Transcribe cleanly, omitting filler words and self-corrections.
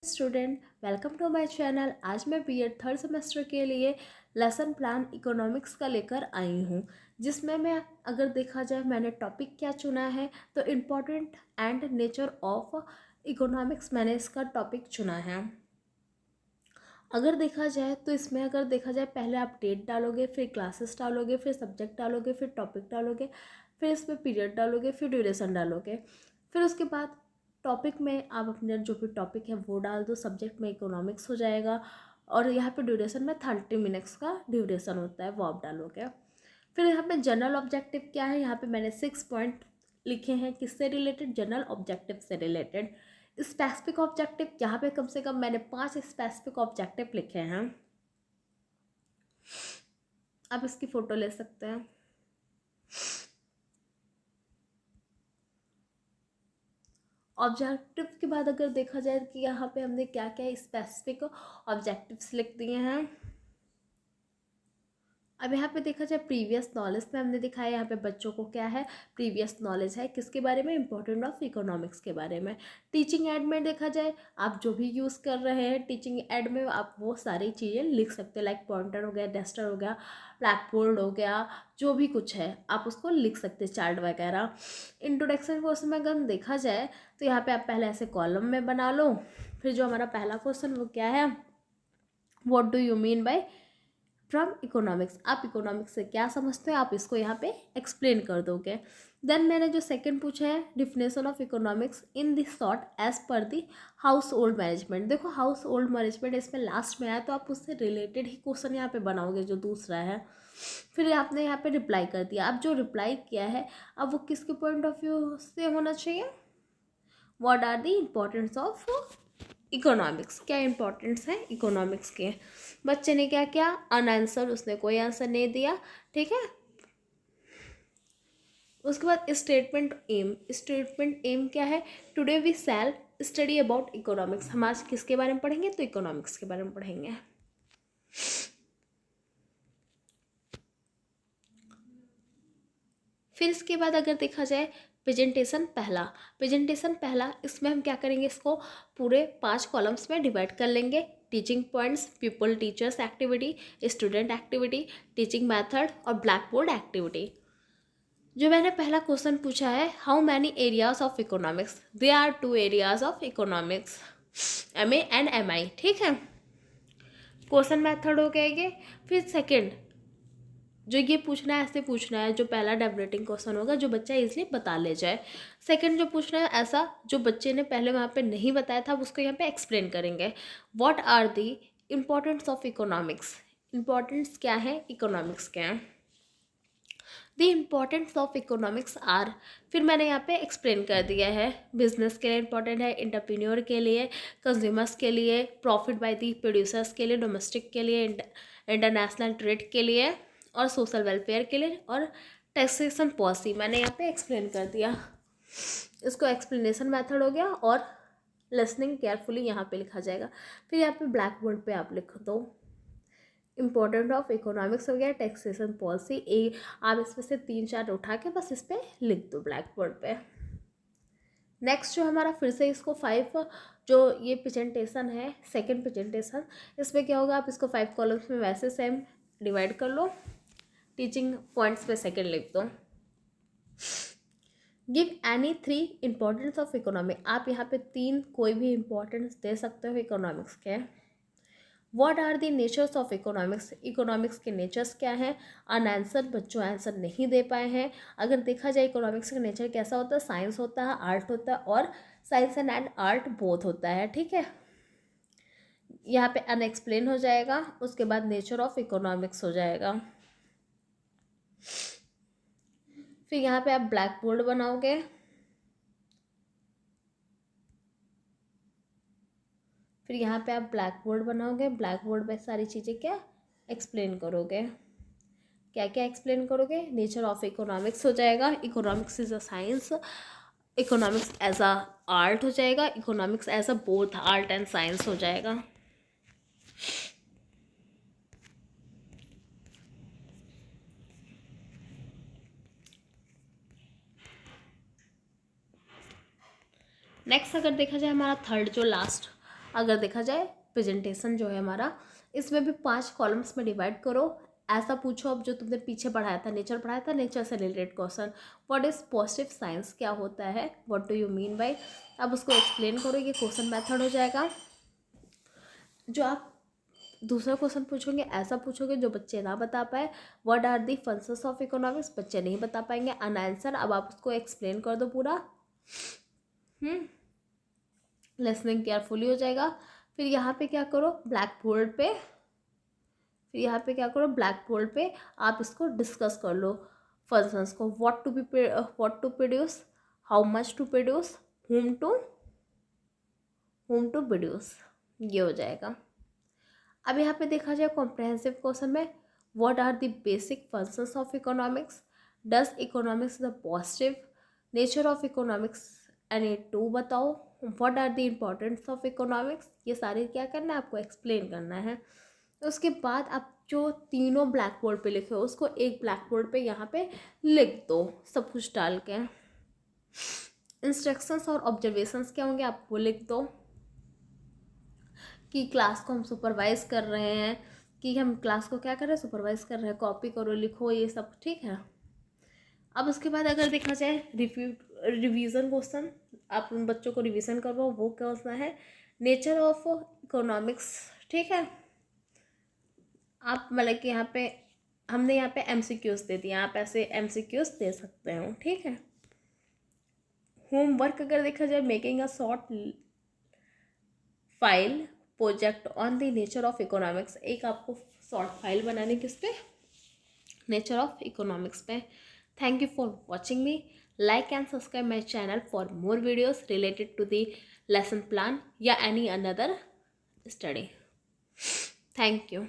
Student, welcome to my channel. आज मैं BEd third semester के लिए लेसन प्लान इकोनॉमिक्स का लेकर आई हूँ, जिसमें मैं अगर देखा जाए मैंने टॉपिक क्या चुना है तो important and nature of economics मैंने इसका टॉपिक चुना है। अगर देखा जाए तो इसमें अगर देखा जाए पहले आप डेट डालोगे, फिर क्लासेस डालोगे, फिर सब्जेक्ट डालोगे, फिर टॉपिक डालोगे, फिर इसमें पीरियड डालोगे, फिर ड्यूरेशन डालोगे। फिर उसके बाद टॉपिक में आप अपने जो भी टॉपिक है वो डाल दो, सब्जेक्ट में इकोनॉमिक्स हो जाएगा और यहाँ पे ड्यूरेशन में 30 मिनट्स का ड्यूरेशन होता है वो आप डालोगे। फिर यहाँ पे जनरल ऑब्जेक्टिव क्या है, यहाँ पे मैंने 6 पॉइंट लिखे हैं किससे रिलेटेड, जनरल ऑब्जेक्टिव से रिलेटेड। स्पेसिफिक ऑब्जेक्टिव यहाँ पे कम से कम मैंने 5 स्पेसिफिक ऑब्जेक्टिव लिखे हैं, आप इसकी फ़ोटो ले सकते हैं। ऑब्जेक्टिव के बाद अगर देखा जाए कि यहाँ पे हमने क्या क्या स्पेसिफिक ऑब्जेक्टिव्स लिख दिए हैं। अब यहाँ पे देखा जाए प्रीवियस नॉलेज में हमने दिखाया यहाँ पे बच्चों को क्या है, प्रीवियस नॉलेज है किसके बारे में, इंपॉर्टेंट ऑफ इकोनॉमिक्स के बारे में। टीचिंग एड में देखा जाए आप जो भी यूज़ कर रहे हैं टीचिंग एड में आप वो सारी चीज़ें लिख सकते हैं, लाइक पॉइंटर हो गया, डस्टर हो गया, ब्लैक बोर्ड हो गया, जो भी कुछ है आप उसको लिख सकते हैं, चार्ट वगैरह। इंट्रोडक्शन क्वेश्चन में अगर देखा जाए तो यहाँ पे आप पहले ऐसे कॉलम में बना लो। फिर जो हमारा पहला क्वेश्चन वो क्या है, what do you mean by from economics, आप इकोनॉमिक्स से क्या समझते हो आप इसको यहाँ पे एक्सप्लेन कर दोगे। देन मैंने जो सेकंड पूछा है, definition of economics in this short as per the household management. देखो हाउस होल्ड मैनेजमेंट इसमें लास्ट में आया तो आप उससे रिलेटेड ही क्वेश्चन यहाँ पे बनाओगे जो दूसरा है। फिर आपने यहाँ पे रिप्लाई कर दिया, अब जो रिप्लाई किया है अब वो किसके पॉइंट ऑफ व्यू से होना चाहिए, what are the importance of economics, क्या इंपॉर्टेंस है इकोनॉमिक्स के। बच्चे ने क्या किया, अनआंसर, उसने कोई आंसर नहीं दिया, ठीक है। उसके बाद स्टेटमेंट एम क्या है, today we shall study about economics, हम आज किसके बारे में पढ़ेंगे तो इकोनॉमिक्स के बारे में पढ़ेंगे। फिर इसके बाद अगर देखा जाए प्रेजेंटेशन पहला इसमें हम क्या करेंगे, इसको पूरे 5 कॉलम्स में डिवाइड कर लेंगे। Teaching points, pupil teachers activity, student activity, teaching method और ब्लैक बोर्ड एक्टिविटी। जो मैंने पहला क्वेश्चन पूछा है, how many areas of economics, they are 2 areas of economics, MA and MI, ठीक है। क्वेश्चन मेथड हो गया ये। फिर सेकंड जो ये पूछना है ऐसे पूछना है, जो पहला डेवलेटिंग क्वेश्चन होगा जो बच्चा इजीली बता ले जाए। सेकंड जो पूछना है ऐसा जो बच्चे ने पहले वहाँ पे नहीं बताया था उसको यहाँ पे एक्सप्लेन करेंगे। What are the importance of economics, importance क्या है इकोनॉमिक्स के हैं। The importance of economics are, फिर मैंने यहाँ पे एक्सप्लेन कर दिया है, बिजनेस के लिए इंपॉर्टेंट है, एंटरप्रेन्योर के लिए, कंज्यूमर्स के लिए, प्रॉफिट बाय दी प्रोड्यूसर्स के लिए, डोमेस्टिक के लिए, इंटरनेशनल ट्रेड के लिए और सोशल वेलफेयर के लिए, और टैक्सेशन पॉलिसी मैंने यहाँ पे एक्सप्लेन कर दिया। इसको एक्सप्लेनेशन मेथड हो गया और लिसनिंग केयरफुली यहाँ पे लिखा जाएगा। फिर यहाँ पे ब्लैक बोर्ड पे आप लिख दो, इम्पोर्टेंट ऑफ इकोनॉमिक्स हो गया, टैक्सेशन पॉलिसी, आप इसमें से 3-4 उठा के बस इस पर लिख दो ब्लैक बोर्ड पे। नेक्स्ट जो हमारा फिर से इसको 5 जो ये प्रेजेंटेशन है, सेकंड प्रेजेंटेशन, इसमें क्या होगा, आप इसको 5 कॉलम्स में वैसे सेम डिवाइड कर लो, टीचिंग पॉइंट्स पे सेकंड लिख दो। Give any 3 importance of economic, आप यहाँ पे 3 कोई भी इम्पोर्टेंस दे सकते हो इकोनॉमिक्स के। What are the natures of economics, economics के नेचर्स क्या हैं, अनआंसर बच्चों आंसर नहीं दे पाए हैं। अगर देखा जाए इकोनॉमिक्स का नेचर कैसा होता है, साइंस होता है, आर्ट होता है, और साइंस एंड आर्ट बोथ होता है, ठीक है। यहाँ पे अनएक्सप्लेन हो जाएगा, उसके बाद नेचर ऑफ इकोनॉमिक्स हो जाएगा। फिर यहाँ पे आप ब्लैक बोर्ड बनाओगे, फिर यहाँ पे आप ब्लैक बोर्ड बनाओगे, ब्लैक बोर्ड पे सारी चीज़ें क्या एक्सप्लेन करोगे, क्या क्या एक्सप्लेन करोगे, नेचर ऑफ इकोनॉमिक्स हो जाएगा, economics is a science, economics as a art हो जाएगा, economics as a both art and science हो जाएगा। नेक्स्ट अगर देखा जाए हमारा थर्ड जो लास्ट अगर देखा जाए प्रेजेंटेशन जो है हमारा, इसमें भी 5 कॉलम्स में डिवाइड करो। ऐसा पूछो अब जो तुमने पीछे पढ़ाया था, नेचर पढ़ाया था, नेचर से related question, what is positive science, क्या होता है, what do you mean by, अब उसको एक्सप्लेन करो, ये क्वेश्चन मेथड हो जाएगा। जो आप दूसरा क्वेश्चन पूछोगे ऐसा पूछोगे जो बच्चे ना बता पाए, what are the functions of economics, बच्चे नहीं बता पाएंगे, अनआंसर, अब आप उसको एक्सप्लेन कर दो पूरा। लिसनिंग केयरफुली हो जाएगा। फिर यहाँ पे क्या करो, ब्लैक बोर्ड पे, फिर यहाँ पे क्या करो, ब्लैक बोर्ड पे आप इसको डिस्कस कर लो फंक्शंस को, what to produce, how much to produce, whom to produce, ये हो जाएगा। अब यहाँ पे देखा जाए कॉम्प्रहेंसिव क्वेश्चन में, what are the basic functions of economics, does economics the positive, nature of economics any two बताओ, what are the importance of economics, ये सारे क्या करना है आपको एक्सप्लेन करना है। उसके बाद आप जो तीनों ब्लैक बोर्ड पे लिखे हो उसको एक ब्लैक बोर्ड पे यहाँ पे लिख दो सब कुछ डाल के। इंस्ट्रक्शंस और ऑब्जर्वेशंस क्या होंगे आप वो लिख दो, कि क्लास को हम सुपरवाइज कर रहे हैं, कि हम क्लास को क्या कर रहे हैं, सुपरवाइज कर रहे हैं, कॉपी करो, लिखो, ये सब ठीक है। अब उसके बाद अगर देखा जाए रिवीजन क्वेश्चन, आप उन बच्चों को रिवीजन करवाओ, वो क्या है, नेचर ऑफ इकोनॉमिक्स, ठीक है। आप मतलब कि यहाँ पे हमने यहाँ पे एमसीक्यूज दे दिए, आप ऐसे एमसीक्यूज दे सकते हो, ठीक है। होमवर्क अगर देखा जाए, making a short file project on the nature of economics, एक आपको शॉर्ट फाइल बनाने किस पे, नेचर ऑफ इकोनॉमिक्स पे। Thank you for watching me, like and subscribe my channel for more videos related to the lesson plan या any another study. Thank you.